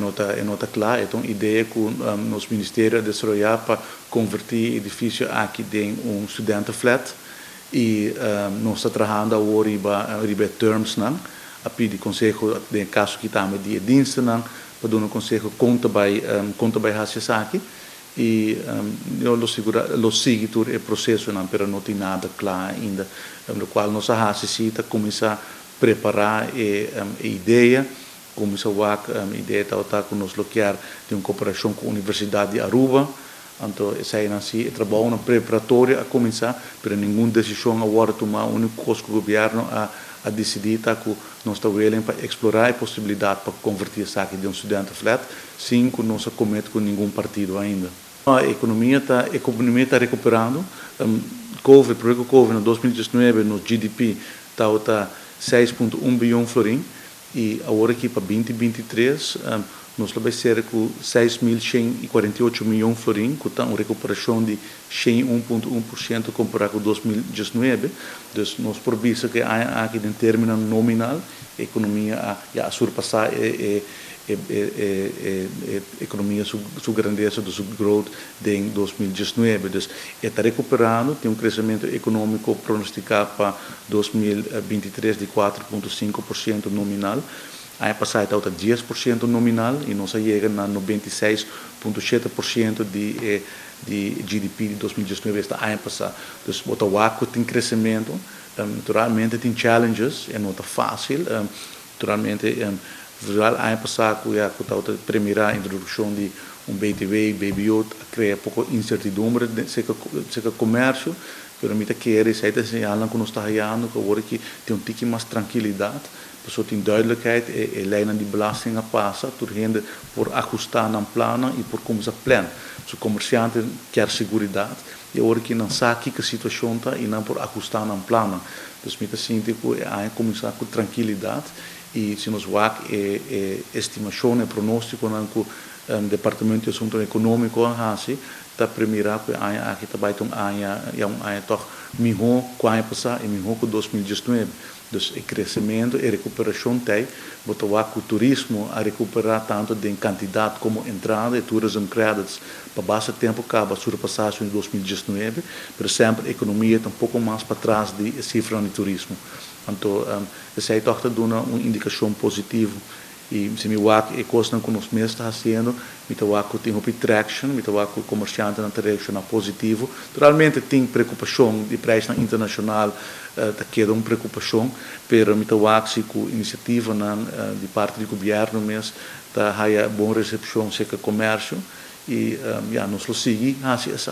Nota clara, então a ideia que nos ministérios de desarrollar para convertir o edifício aqui em student flat e nós estamos trabalhando agora riba terms não, a pedir conselho de caso que estamos de diensten não, para dar um conselho conta vai fazer aqui e lo sigo todo o processo não, pero não tem nada claro ainda, no qual nós necessita começar a preparar a ideia. Começar a ideia de nos bloquear de uma cooperação com a Universidade de Aruba. Então, essa é assim, trabalho preparatório a começar, mas nenhuma decisão agora tomar, o único coisa que o governo a decidir que nós estamos willing para explorar a possibilidade para convertir essa aqui de um estudante flat, sem que não se cometa com nenhum partido ainda. A economia está recuperando. Porque o Covid em 2019 no GDP está 6,1 bilhão florim. E agora aqui para 2023, nós vamos ser com 6.148 milhões de florins, que está uma recuperação de 101,1% comparado com 2019. Então, nós previsamos que aqui em termos nominal, a economia já surpassar a economia, sua grandeza, sua growth em 2019. Então, está recuperando, tem um crescimento econômico pronosticado para 2023 de 4,5% nominal. Aí passar está 10% nominal e nós chegamos a 96,7% de GDP de 2019 está aí passar. Então, o WACO tem crescimento, naturalmente tem challenges, é não fácil, naturalmente aí passar com a primeira introdução de BTW, BBO, cria pouco incertidumbre, seja comércio, pero mita querer sair desse ano que nós está ganhando, que agora que tem tique mais tranquilidade, pessoa tem duidelijkheid, a lijn de belastingen passa, turgende por ajustar na plano e por começar plano. O comerciante quer segurança e agora que não sabe que a situação está e não por ajustar na plano. Então, mita sinto que aí começar com tranquilidade e se nós vamos estimação e pronóstico que o Departamento de Assunto Econômico está primeiro que aqui também é toch melhor que ano passado e melhor que 2019. Então, o crescimento e recuperação tem, mas o turismo a recuperar tanto de quantidade como entrada e tourism credits para bastante tempo acaba surpassar em 2019, mas sempre a economia está um pouco mais para trás de cifra de turismo. Então, essa é uma indicação positiva. E se me waco é coisa que nós mesmos está fazendo, me waco tem uma traction, me waco comerciante na direção positivo. Naturalmente tem preocupação de preço internacional, que é uma preocupação, mas me waco se com iniciativa de parte do governo mesmo, está a boa recepção seja comércio e nós lo seguimos assim.